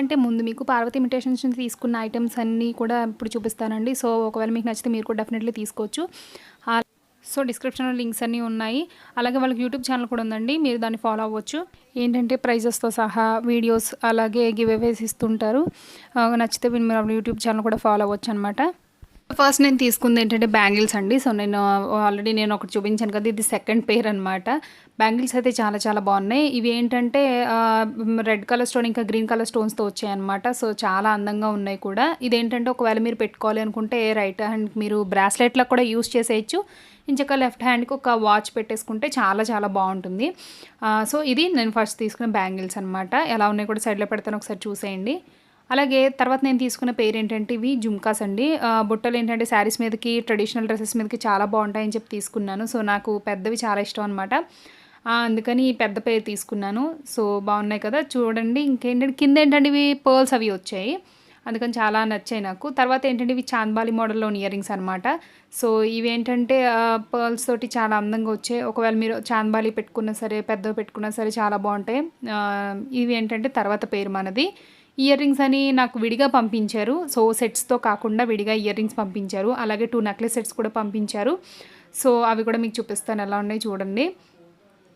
దానికంటే ముందు మీకు పార్వతి ఇమిటేషన్స్ నుంచి తీసుకున్న ఐటమ్స్ అన్నీ కూడా ఇప్పుడు చూపిస్తానండి. సో ఒకవేళ మీకు నచ్చితే మీరు కూడా డెఫినెట్లీ తీసుకోవచ్చు. సో డిస్క్రిప్షన్లో లింక్స్ అన్నీ ఉన్నాయి. అలాగే వాళ్ళకి యూట్యూబ్ ఛానల్ కూడా ఉందండి, మీరు దాన్ని ఫాలో అవ్వచ్చు. ఏంటంటే ప్రైజెస్తో సహా వీడియోస్ అలాగే గివ్ అవేస్ ఇస్తుంటారు. నచ్చితే మీరు యూట్యూబ్ ఛానల్ కూడా ఫాలో అవ్వచ్చు అనమాట. ఫస్ట్ నేను తీసుకుంది ఏంటంటే బ్యాంగిల్స్ అండి. సో నేను ఆల్రెడీ ఒకటి చూపించాను కదా, ఇది సెకండ్ పెయిర్ అనమాట. బ్యాంగిల్స్ అయితే చాలా చాలా బాగున్నాయి. ఇవి ఏంటంటే రెడ్ కలర్ స్టోన్ ఇంకా గ్రీన్ కలర్ స్టోన్స్తో వచ్చాయన్నమాట. సో చాలా అందంగా ఉన్నాయి కూడా. ఇదేంటంటే ఒకవేళ మీరు పెట్టుకోవాలి అనుకుంటే రైట్ హ్యాండ్ మీరు బ్రాస్లెట్లో కూడా యూస్ చేసేయచ్చు. ఇంచక లెఫ్ట్ హ్యాండ్కి ఒక వాచ్ పెట్టేసుకుంటే చాలా చాలా బాగుంటుంది. సో ఇది నేను ఫస్ట్ తీసుకున్న బ్యాంగిల్స్ అనమాట. ఎలా ఉన్నాయి కూడా సైడ్లో పెడతాను, ఒకసారి చూసేయండి. అలాగే తర్వాత నేను తీసుకున్న పేరు ఏంటంటే ఇవి జుమ్కాస్ అండి. బుట్టలు ఏంటంటే శారీస్ మీదకి ట్రెడిషనల్ డ్రెస్సెస్ మీదకి చాలా బాగుంటాయని చెప్పి తీసుకున్నాను. సో నాకు పెద్దవి చాలా ఇష్టం అనమాట, అందుకని పెద్ద పేరు తీసుకున్నాను. సో బాగున్నాయి కదా చూడండి. ఇంకేంటంటే కింద ఏంటంటే ఇవి పర్ల్స్ అవి వచ్చాయి, అందుకని చాలా నచ్చాయి నాకు. తర్వాత ఏంటంటే ఇవి చాంద్బాలి మోడల్లోని ఇయర్ రింగ్స్ అనమాట. సో ఇవి ఏంటంటే పర్ల్స్ తోటి చాలా అందంగా వచ్చాయి. ఒకవేళ మీరు చాంద్బాలి పెట్టుకున్నా సరే పెద్దవి పెట్టుకున్నా సరే చాలా బాగుంటాయి. ఇవి ఏంటంటే తర్వాత పేరు మనది. ఇయర్ రింగ్స్ అని నాకు విడిగా పంపించారు. సో సెట్స్తో కాకుండా విడిగా ఇయర్ రింగ్స్ పంపించారు. అలాగే 2 నెక్లెస్ సెట్స్ కూడా పంపించారు. సో అవి కూడా మీకు చూపిస్తాను ఎలా ఉన్నాయి చూడండి.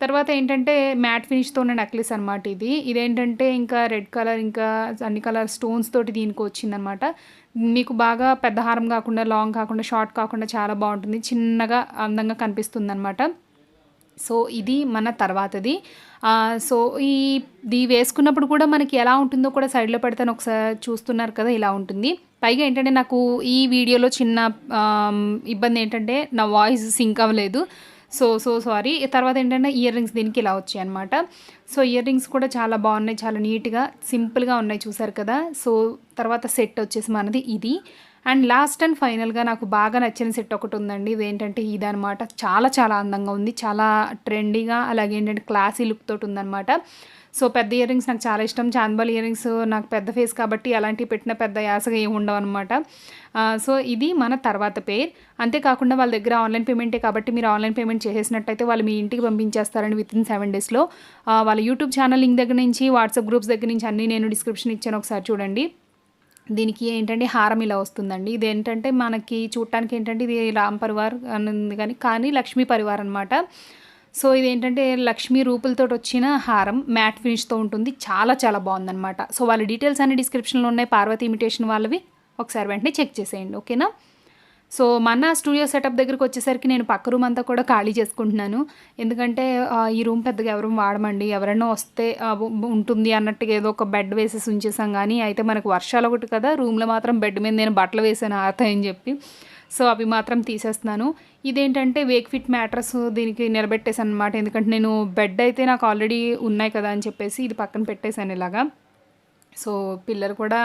తర్వాత ఏంటంటే మ్యాట్ ఫినిష్తో ఉన్న నెక్లెస్ అనమాట ఇది. ఇదేంటంటే ఇంకా రెడ్ కలర్ ఇంకా అన్ని కలర్ స్టోన్స్ తోటి దీనికి వచ్చిందనమాట. మీకు బాగా పెద్ద హారం కాకుండా లాంగ్ కాకుండా షార్ట్ కాకుండా చాలా బాగుంటుంది, చిన్నగా అందంగా కనిపిస్తుంది అనమాట. సో ఇది మన తర్వాతది. సో ఇది వేసుకున్నప్పుడు కూడా మనకి ఎలా ఉంటుందో కూడా సైడ్లో పెడతాను, ఒకసారి చూస్తున్నారు కదా ఇలా ఉంటుంది. పైగా ఏంటంటే నాకు ఈ వీడియోలో చిన్న ఇబ్బంది ఏంటంటే నా వాయిస్ సింక్ అవ్వలేదు. So sorry. తర్వాత ఏంటంటే ఇయర్ రింగ్స్ దీనికి ఇలా వచ్చాయి అనమాట. సో ఇయర్ రింగ్స్ కూడా చాలా బాగున్నాయి, చాలా నీట్గా సింపుల్గా ఉన్నాయి, చూసారు కదా. సో తర్వాత సెట్ వచ్చేసి మనది ఇది. అండ్ లాస్ట్ అండ్ ఫైనల్గా నాకు బాగా నచ్చిన సెట్ ఒకటి ఉందండి. ఇదేంటంటే ఇదనమాట. చాలా చాలా అందంగా ఉంది, చాలా ట్రెండీగా, అలాగే ఏంటంటే క్లాసీ లుక్ తోటి ఉందనమాట. సో పెద్ద ఇయర్ రింగ్స్ నాకు చాలా ఇష్టం. చాంద్బాలి ఇయర్ రింగ్స్ నాకు పెద్ద ఫేస్ కాబట్టి అలాంటివి పెట్టిన పెద్ద యాసగా ఏమి ఉండవు అనమాట. సో ఇది మన తర్వాత పేర్. అంతేకాకుండా వాళ్ళ దగ్గర ఆన్లైన్ పేమెంటే కాబట్టి మీరు ఆన్లైన్ పేమెంట్ చేసేసినట్టయితే వాళ్ళు మీ ఇంటికి పంపించేస్తారండి వితిన్ 7 డేస్లో. వాళ్ళ యూట్యూబ్ ఛానల్ లింక్ దగ్గర నుంచి వాట్సాప్ గ్రూప్స్ దగ్గర నుంచి అన్నీ నేను డిస్క్రిప్షన్ ఇచ్చాను, ఒకసారి చూడండి. దీనికి ఏంటంటే హారం ఇలా వస్తుందండి. ఇదేంటంటే మనకి చూడటానికి ఏంటంటే ఇది రామ్ పరివార్ అని కానీ లక్ష్మీ పరివార్ అనమాట. సో ఇదేంటంటే లక్ష్మీ రూపులతో వచ్చిన హారం, మ్యాట్ ఫినిష్తో ఉంటుంది, చాలా చాలా బాగుందనమాట. సో వాళ్ళ డీటెయిల్స్ అన్ని డిస్క్రిప్షన్లో ఉన్నాయి, పార్వతి ఇమిటేషన్ వాళ్ళవి. ఒకసారి వెంటనే చెక్ చేసేయండి, ఓకేనా. సో మన స్టూడియో సెటప్ దగ్గరికి వచ్చేసరికి నేను పక్క రూమ్ అంతా కూడా ఖాళీ చేసుకుంటున్నాను. ఎందుకంటే ఈ రూమ్ పెద్దగా ఎవరు వాడమండి, ఎవరైనా వస్తే ఉంటుంది అన్నట్టుగా ఏదో ఒక బెడ్ వేసేసి ఉంచేసాం. కానీ అయితే మనకు వర్షాలు ఒకటి కదా, రూమ్లో మాత్రం బెడ్ మీద నేను బట్టలు వేసాను ఆరతాయని చెప్పి. సో అవి మాత్రం తీసేస్తున్నాను. ఇదేంటంటే వేక్ ఫిట్ మ్యాట్రస్ దీనికి నిలబెట్టేసాను అనమాట. ఎందుకంటే నేను బెడ్ అయితే నాకు ఆల్రెడీ ఉన్నాయి కదా అని చెప్పేసి ఇది పక్కన పెట్టేశాను ఇలాగా. సో పిల్లలు కూడా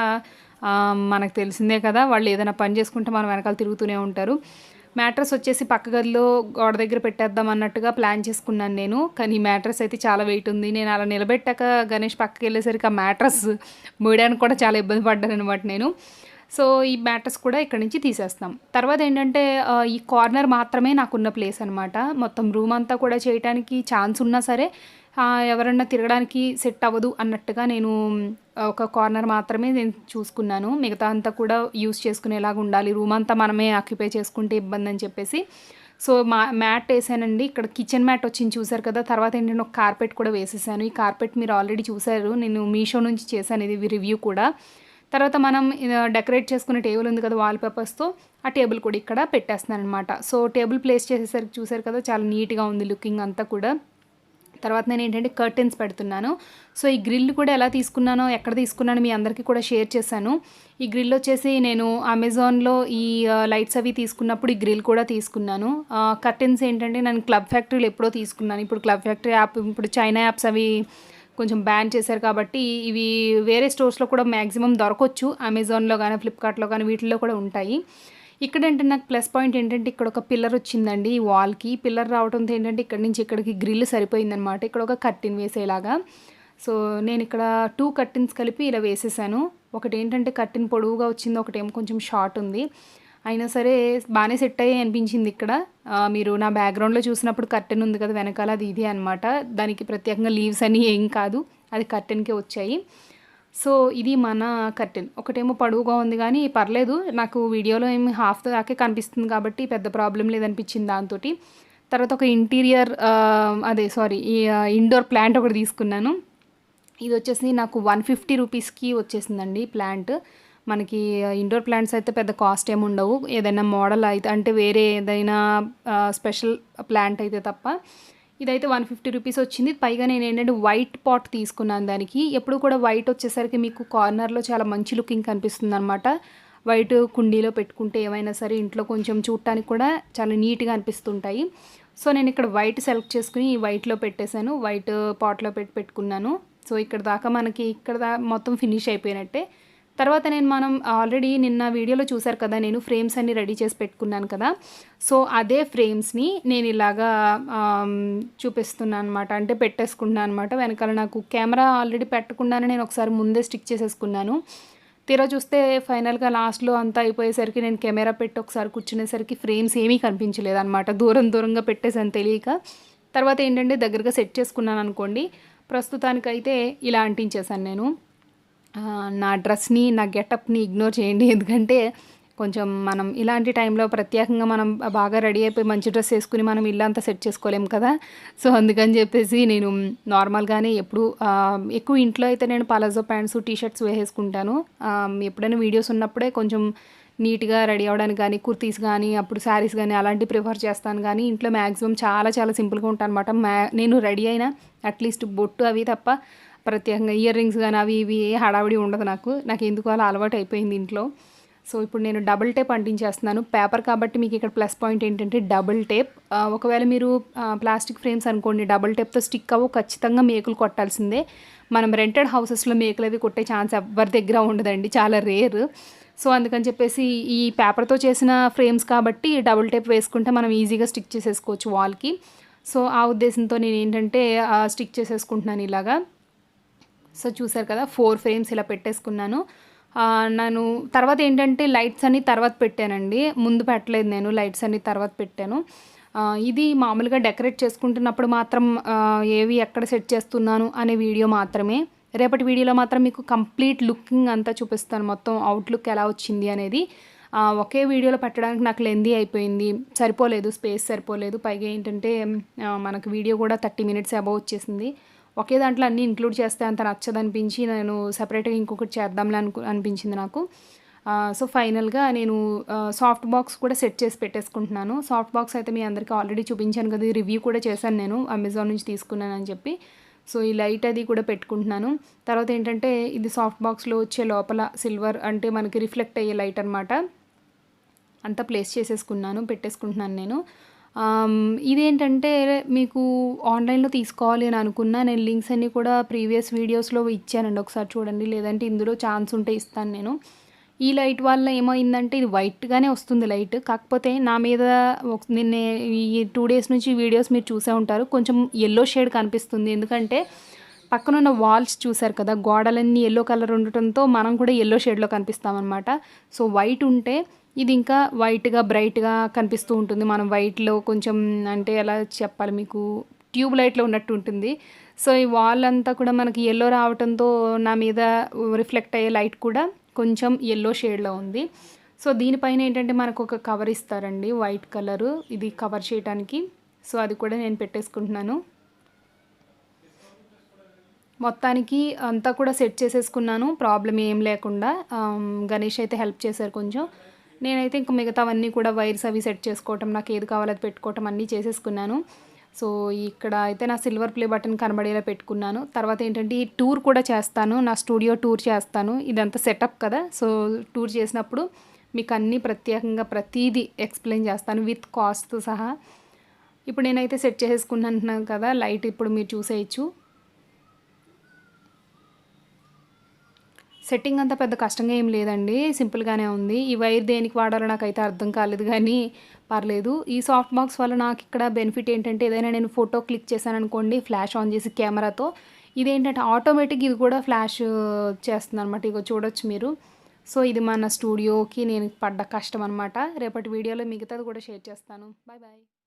మనకు తెలిసిందే కదా, వాళ్ళు ఏదైనా పని చేసుకుంటే మనం వెనకాల తిరుగుతూనే ఉంటారు. మ్యాట్రస్ వచ్చేసి పక్క గదిలో గోడ దగ్గర పెట్టేద్దాం అన్నట్టుగా ప్లాన్ చేసుకున్నాను నేను. కానీ ఈ మ్యాట్రస్ అయితే చాలా వెయిట్ ఉంది. నేను అలా నిలబెట్టాక గణేష్ పక్కకి వెళ్ళేసరికి ఆ మ్యాట్రస్ మోయడానికి కూడా చాలా ఇబ్బంది పడ్డాను అనమాట నేను. సో ఈ మ్యాట్రస్ కూడా ఇక్కడి నుంచి తీసేస్తాం. తర్వాత ఏంటంటే ఈ కార్నర్ మాత్రమే నాకున్న ప్లేస్ అనమాట. మొత్తం రూమ్ అంతా కూడా చేయడానికి ఛాన్స్ ఉన్నా సరే ఎవరన్నా తిరగడానికి సెట్ అవ్వదు అన్నట్టుగా నేను ఒక కార్నర్ మాత్రమే నేను చూసుకున్నాను. మిగతా అంతా కూడా యూస్ చేసుకునేలాగా ఉండాలి, రూమ్ అంతా మనమే ఆక్యుపై చేసుకుంటే ఇబ్బంది అని చెప్పేసి. సో మ్యాట్ వేసానండి. ఇక్కడ కిచెన్ మ్యాట్ వచ్చింది చూసారు కదా. తర్వాత ఏంటంటే ఒక కార్పెట్ కూడా వేసేసాను. ఈ కార్పెట్ మీరు ఆల్రెడీ చూసారు, నేను మీషో నుంచి చేశాను ఇది రివ్యూ కూడా. తర్వాత మనం డెకరేట్ చేసుకునే టేబుల్ ఉంది కదా వాల్ పేపర్స్తో, ఆ టేబుల్ కూడా ఇక్కడ పెట్టేస్తున్నాను అనమాట. సో టేబుల్ ప్లేస్ చేసేసరికి చూసారు కదా చాలా నీట్గా ఉంది లుకింగ్ అంతా కూడా. తర్వాత నేను ఏంటంటే కర్టెన్స్ పెడుతున్నాను. సో ఈ గ్రిల్ కూడా ఎలా తీసుకున్నానో ఎక్కడ తీసుకున్నానో మీ అందరికీ కూడా షేర్ చేశాను. ఈ గ్రిల్ వచ్చేసి నేను అమెజాన్లో ఈ లైట్స్ అవి తీసుకున్నప్పుడు ఈ గ్రిల్ కూడా తీసుకున్నాను. కర్టెన్స్ ఏంటంటే నేను క్లబ్ ఫ్యాక్టరీలో ఎప్పుడో తీసుకున్నాను. ఇప్పుడు క్లబ్ ఫ్యాక్టరీ యాప్, ఇప్పుడు చైనా యాప్స్ అవి కొంచెం బ్యాన్ చేశారు కాబట్టి ఇవి వేరే స్టోర్స్లో కూడా మ్యాక్సిమం దొరకవచ్చు, అమెజాన్లో కానీ ఫ్లిప్కార్ట్లో కానీ వీటిల్లో కూడా ఉంటాయి. ఇక్కడ ఏంటంటే నాకు ప్లస్ పాయింట్ ఏంటంటే ఇక్కడ ఒక పిల్లర్ వచ్చిందండి ఈ వాల్కి. పిల్లర్ రావడంతో ఏంటంటే ఇక్కడ నుంచి ఇక్కడికి గ్రిల్ సరిపోయిందనమాట. ఇక్కడ ఒక కర్టెన్ వేసేలాగా. సో నేను ఇక్కడ 2 కర్టెన్స్ కలిపి ఇలా వేసేసాను. ఒకటి ఏంటంటే కర్టెన్ పొడవుగా వచ్చింది, ఒకటేమో కొంచెం షార్ట్ ఉంది. అయినా సరే బాగానే సెట్ అయ్యి అనిపించింది ఇక్కడ. మీరు నా బ్యాక్గ్రౌండ్లో చూసినప్పుడు కర్టెన్ ఉంది కదా వెనకాల, అది ఇదే అనమాట. దానికి ప్రత్యేకంగా లీవ్స్ అని ఏం కాదు, అది కర్టెన్కే వచ్చాయి. సో ఇది మన కర్టెన్. ఒకటేమో పొడవుగా ఉంది గానీ పర్లేదు. నాకు వీడియోలో ఏమి హాఫ్ దాకే కనిపిస్తుంది కాబట్టి పెద్ద ప్రాబ్లమ్ లేదనిపించింది దాంతోటి. తర్వాత ఒక ఇంటీరియర్ ఇండోర్ ప్లాంట్ ఒకటి తీసుకున్నాను. ఇది వచ్చేసి నాకు 150 రూపీస్కి వచ్చేసిందండి ప్లాంట్. మనకి ఇండోర్ ప్లాంట్స్ అయితే పెద్ద కాస్ట్ ఏమి ఉండవు. ఏదైనా మోడల్ అయితే అంటే వేరే ఏదైనా స్పెషల్ ప్లాంట్ అయితే తప్ప. ఇదైతే 150 రూపీస్ వచ్చింది. పైగా నేను ఏంటంటే వైట్ పాట్ తీసుకున్నాను దానికి. ఎప్పుడు కూడా వైట్ వచ్చేసరికి మీకు కార్నర్లో చాలా మంచి లుకింగ్ కనిపిస్తుంది అనమాట. వైట్ కుండీలో పెట్టుకుంటే ఏమైనా సరే ఇంట్లో కొంచెం చూడటానికి కూడా చాలా నీట్గా అనిపిస్తుంటాయి. సో నేను ఇక్కడ వైట్ సెలెక్ట్ చేసుకుని ఈ వైట్లో పెట్టేశాను. వైట్ పాట్లో పెట్టుకున్నాను. సో ఇక్కడ మొత్తం ఫినిష్ అయిపోయినట్టే. తర్వాత మనం ఆల్రెడీ నిన్న వీడియోలో చూసారు కదా, నేను ఫ్రేమ్స్ అన్ని రెడీ చేసి పెట్టుకున్నాను కదా. సో అదే ఫ్రేమ్స్ని నేను ఇలాగా చూపిస్తున్నాను అనమాట. అంటే పెట్టేసుకున్నాను అనమాట. వెనకాల నాకు కెమెరా ఆల్రెడీ పెట్టకుండానే నేను ఒకసారి ముందే స్టిక్ చేసేసుకున్నాను. తీరా చూస్తే ఫైనల్గా లాస్ట్లో అంతా అయిపోయేసరికి నేను కెమెరా పెట్టి ఒకసారి కూర్చునేసరికి ఫ్రేమ్స్ ఏమీ కనిపించలేదు అనమాట. దూరంగా పెట్టేసాను తెలియక. తర్వాత ఏంటంటే దగ్గరగా సెట్ చేసుకున్నాను అనుకోండి. ప్రస్తుతానికైతే ఇలా అంటించేసాను నేను. నా డ్రెస్ని, నా గెటప్ని ఇగ్నోర్ చేయండి. ఎందుకంటే కొంచెం మనం ఇలాంటి టైంలో ప్రత్యేకంగా మనం బాగా రెడీ అయిపోయి మంచి డ్రెస్ వేసుకుని మనం ఇల్లంతా సెట్ చేసుకోలేము కదా. సో అందుకని చెప్పేసి నేను నార్మల్గానే ఎక్కువ ఇంట్లో అయితే నేను పలాజో ప్యాంట్స్, టీషర్ట్స్ వేసుకుంటాను. ఎప్పుడైనా వీడియోస్ ఉన్నప్పుడే కొంచెం నీట్గా రెడీ అవ్వడానికి కానీ, కుర్తీస్ కానీ, అప్పుడు శారీస్ కానీ అలాంటివి ప్రిఫర్ చేస్తాను. కానీ ఇంట్లో మ్యాక్సిమం చాలా సింపుల్గా ఉంటాను అనమాట. నేను రెడీ అయినా అట్లీస్ట్ బొట్టు అవి తప్ప ప్రత్యేకంగా ఇయర్ రింగ్స్ కానీ అవి ఇవి ఏ హడావిడి ఉండదు నాకు ఎందుకు అలా అలవాటు అయిపోయింది ఇంట్లో. సో ఇప్పుడు నేను డబుల్ టేప్ అంటించేస్తున్నాను. పేపర్ కాబట్టి మీకు ఇక్కడ ప్లస్ పాయింట్ ఏంటంటే డబుల్ టేప్. ఒకవేళ మీరు ప్లాస్టిక్ ఫ్రేమ్స్ అనుకోండి, డబుల్ టేప్తో స్టిక్ అవ్వు, ఖచ్చితంగా మేకులు కొట్టాల్సిందే. మనం రెంటెడ్ హౌసెస్లో మేకులు అవి కొట్టే ఛాన్స్ ఎవరి దగ్గర ఉండదండి, చాలా రేర్. సో అందుకని చెప్పేసి ఈ పేపర్తో చేసిన ఫ్రేమ్స్ కాబట్టి డబుల్ టేప్ వేసుకుంటే మనం ఈజీగా స్టిక్ చేసేసుకోవచ్చు వాల్కి. సో ఆ ఉద్దేశంతో నేను ఏంటంటే స్టిక్ చేసేసుకుంటున్నాను ఇలాగా. సో చూసారు కదా, 4 ఫ్రేమ్స్ ఇలా పెట్టేసుకున్నాను. నేను తర్వాత ఏంటంటే లైట్స్ అన్ని తర్వాత పెట్టానండి. ముందు పెట్టలేదు, నేను లైట్స్ అన్ని తర్వాత పెట్టాను. ఇది మామూలుగా డెకరేట్ చేసుకుంటున్నప్పుడు మాత్రం ఏవి ఎక్కడ సెట్ చేస్తున్నాను అనే వీడియో మాత్రమే. రేపటి వీడియోలో మాత్రం మీకు కంప్లీట్ లుకింగ్ అంతా చూపిస్తాను, మొత్తం అవుట్లుక్ ఎలా వచ్చింది అనేది. ఒకే వీడియోలో పెట్టడానికి నాకు లెందీ అయిపోయింది, స్పేస్ సరిపోలేదు. పైగా ఏంటంటే మనకు వీడియో కూడా 30 మినిట్స్ అబౌవ్ వచ్చేసింది. ఒకే దాంట్లో అన్నీ ఇంక్లూడ్ చేస్తే అంత నచ్చదనిపించి నేను సపరేట్గా ఇంకొకటి చేద్దాంలే అనిపించింది నాకు. సో ఫైనల్గా నేను సాఫ్ట్ బాక్స్ కూడా సెట్ చేసి పెట్టేసుకుంటున్నాను. సాఫ్ట్ బాక్స్ అయితే మీ అందరికీ ఆల్రెడీ చూపించాను కదా, రివ్యూ కూడా చేశాను నేను, అమెజాన్ నుంచి తీసుకున్నానని చెప్పి. సో ఈ లైట్ అది కూడా పెట్టుకుంటున్నాను. తర్వాత ఏంటంటే ఇది సాఫ్ట్ బాక్స్లో వచ్చే లోపల సిల్వర్ అంటే మనకి రిఫ్లెక్ట్ అయ్యే లైట్ అనమాట. అంతా ప్లేస్ పెట్టేసుకుంటున్నాను నేను. ఇదేంటంటే మీకు ఆన్లైన్లో తీసుకోవాలి అని అనుకున్నా, నేను లింక్స్ అన్నీ కూడా ప్రీవియస్ వీడియోస్లో ఇచ్చానండి, ఒకసారి చూడండి. లేదంటే ఇందులో ఛాన్స్ ఉంటే ఇస్తాను నేను. ఈ లైట్ వల్ల ఏమైందంటే ఇది వైట్గానే వస్తుంది లైట్. కాకపోతే నా మీద నిన్న ఈ 2 డేస్ నుంచి వీడియోస్ మీరు చూసే ఉంటారు, కొంచెం ఎల్లో షేడ్ కనిపిస్తుంది. ఎందుకంటే పక్కనున్న వాల్స్ చూసారు కదా, గోడలన్నీ ఎల్లో కలర్ ఉండటంతో మనం కూడా ఎల్లో షేడ్లో కనిపిస్తామన్నమాట. సో వైట్ ఉంటే ఇది ఇంకా వైట్గా బ్రైట్గా కనిపిస్తూ ఉంటుంది. మనం వైట్లో కొంచెం అంటే ఎలా చెప్పాలి మీకు, ట్యూబ్ లైట్లో ఉన్నట్టు ఉంటుంది. సో ఈ వాల్ అంతా కూడా మనకి ఎల్లో రావడంతో నా మీద రిఫ్లెక్ట్ అయ్యే లైట్ కూడా కొంచెం ఎల్లో షేడ్లో ఉంది. సో దీనిపైన ఏంటంటే మనకు ఒక కవర్ ఇస్తారండి, వైట్ కలరు, ఇది కవర్ చేయడానికి. సో అది కూడా నేను పెట్టేసుకుంటున్నాను. మొత్తానికి అంతా కూడా సెట్ చేసేసుకున్నాను, ప్రాబ్లం ఏం లేకుండా. గణేష్ అయితే హెల్ప్ చేశారు కొంచెం. నేనైతే ఇంక మిగతావన్నీ కూడా వైర్స్ అవి సెట్ చేసుకోవటం, నాకు ఏది కావాలో అది పెట్టుకోవటం అన్నీ చేసేసుకున్నాను. సో ఇక్కడ అయితే నా సిల్వర్ ప్లే బటన్ కనబడేలా పెట్టుకున్నాను. తర్వాత ఏంటంటే ఈ టూర్ కూడా చేస్తాను, నా స్టూడియో టూర్ చేస్తాను. ఇదంతా సెటప్ కదా, సో టూర్ చేసినప్పుడు మీకు అన్నీ ప్రత్యేకంగా ప్రతిదీ ఎక్స్ప్లెయిన్ చేస్తాను విత్ కాస్ట్తో సహా. ఇప్పుడు నేనైతే సెట్ చేసేసుకున్నాను కదా, లైట్ ఇప్పుడు మీరు చూసేయచ్చు. సెట్టింగ్ అంతా పెద్ద కష్టంగా ఏం లేదండి, సింపుల్గానే ఉంది. ఈ వైర్ దేనికి వాడాలో నాకైతే అర్థం కాలేదు, కానీ పర్లేదు. ఈ సాఫ్ట్ బాక్స్ వల్ల నాకు ఇక్కడ బెనిఫిట్ ఏంటంటే, ఏదైనా నేను ఫోటో క్లిక్ చేశాను అనుకోండి ఫ్లాష్ ఆన్ చేసి కెమెరాతో, ఇదేంటంటే ఆటోమేటిక్ ఇది కూడా ఫ్లాష్ చేస్తుంది అనమాట. ఇగో చూడొచ్చు మీరు. సో ఇది మన స్టూడియోకి నేను పడ్డ కష్టం అనమాట. రేపటి వీడియోలో మిగతాది కూడా షేర్ చేస్తాను. Bye bye.